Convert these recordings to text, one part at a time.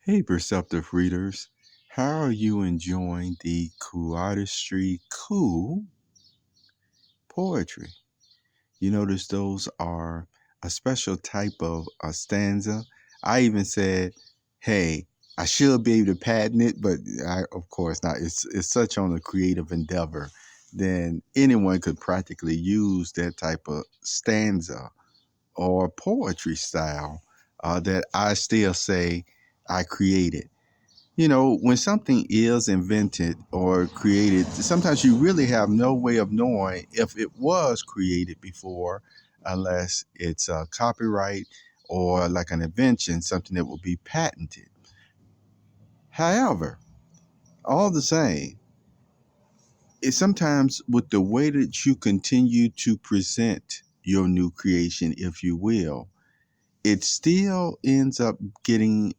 Hey, perceptive readers, how are you enjoying the Kartistryku poetry? You notice those are a special type of a stanza. I even said, hey, I should be able to patent it, but of course not. It's such on a creative endeavor. Then anyone could practically use that type of stanza or poetry style that I still say I created. You know, when something is invented or created, sometimes you really have no way of knowing if it was created before, unless it's a copyright or like an invention, something that will be patented. However, all the same, it's sometimes with the way that you continue to present your new creation, if you will, it still ends up getting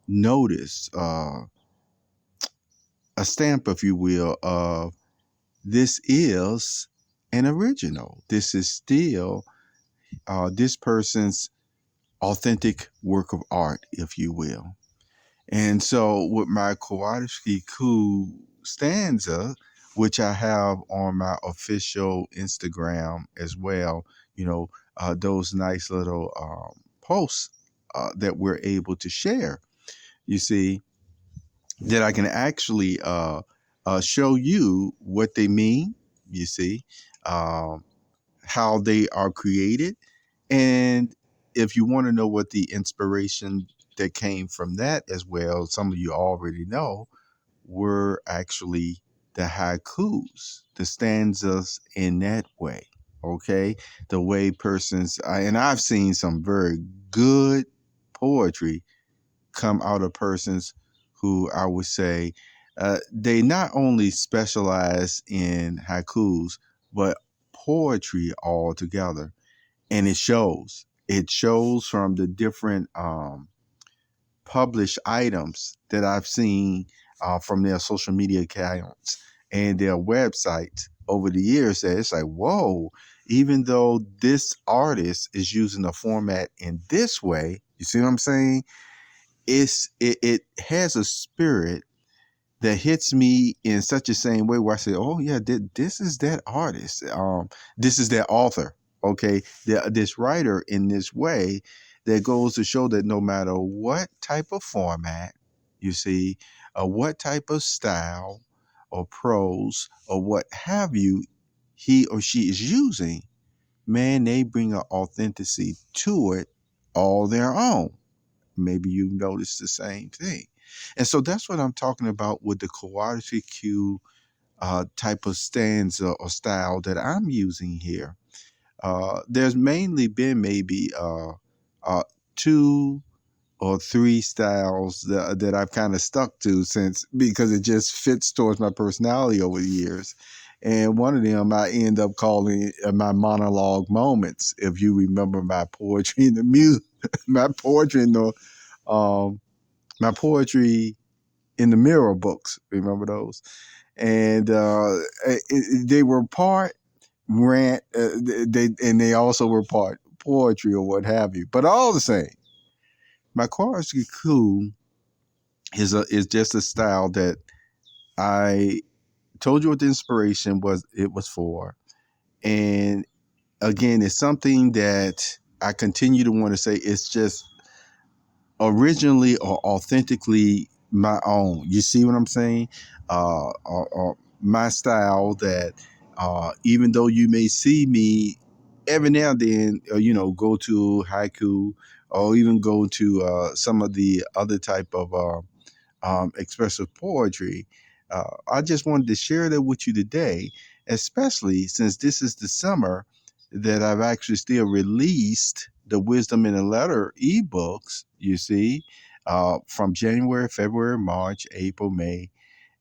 notice, a stamp, if you will, of this is an original. This is still this person's authentic work of art, if you will. And so with my Poeartistry stanza, which I have on my official Instagram as well, you know, those nice little posts that we're able to share, you see, that I can actually show you what they mean, you see, um, how they are created. And if you want to know what the inspiration that came from that as well, some of you already know, were actually the haikus, the stanzas in that way. Okay. The way persons, and I've seen some very good poetry come out of persons who I would say they not only specialize in haikus, but poetry altogether. And it shows. It shows from the different published items that I've seen from their social media accounts and their websites over the years that it's like, whoa, even though this artist is using the format in this way, you see what I'm saying? It has a spirit that hits me in such a same way where I say, oh yeah, this is that artist. This is that author. Okay. This writer in this way that goes to show that no matter what type of format, you see, what type of style or prose or what have you, he or she is using, man, they bring an authenticity to it all their own. Maybe you noticed the same thing. And so that's what I'm talking about with the cooperative cue type of stanza or style that I'm using here. There's mainly been maybe two or three styles that I've kind of stuck to since, because it just fits towards my personality over the years. And one of them I end up calling my monologue moments. If you remember my poetry in the music, my poetry in the um, my poetry in the mirror books. Remember those? And they were part rant. They also were part poetry or what have you. But all the same, my Kartistryku is just a style that I told you what the inspiration was. It was for, and again, it's something that I continue to want to say. It's just originally or authentically my own. You see what I'm saying? My style that even though you may see me every now and then, go to haiku or even go to some of the other type of expressive poetry, I just wanted to share that with you today, especially since this is the summer that I've actually still released the Wisdom in a Letter ebooks, you see, from January, February, March, April, May,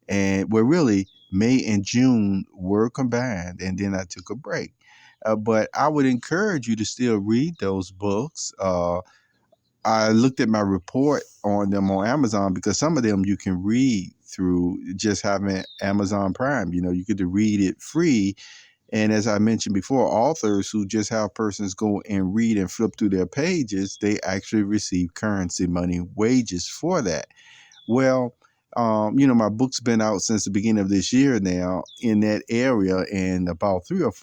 and where really May and June were combined, and then I took a break. But I would encourage you to still read those books. I looked at my report on them on Amazon because some of them you can read through just having Amazon Prime. You know, you get to read it free And as I mentioned before, authors who just have persons go and read and flip through their pages, they actually receive currency, money, wages for that. Well, my book's been out since the beginning of this year now in that area, and about three of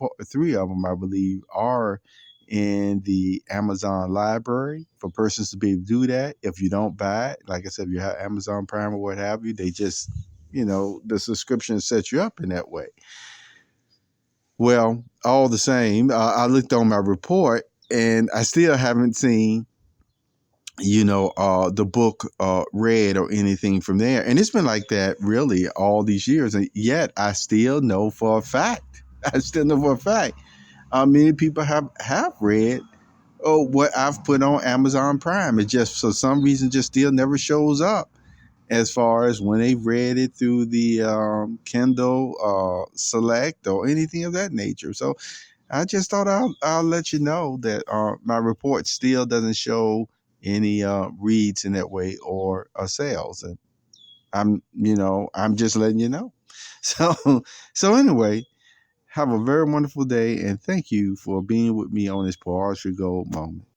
them, I believe, are in the Amazon library for persons to be able to do that. If you don't buy it, like I said, if you have Amazon Prime or what have you, they just, the subscription sets you up in that way. Well, all the same, I looked on my report and I still haven't seen the book read or anything from there. And it's been like that really all these years. And yet I still know for a fact, many people have read what I've put on Amazon Prime. It just, for some reason, just still never shows up as far as when they read it through the Kindle Select or anything of that nature. So I just thought I'll let you know that my report still doesn't show any reads in that way or sales, and I'm just letting you know. So anyway, have a very wonderful day, and thank you for being with me on this Poeartistry Gold moment.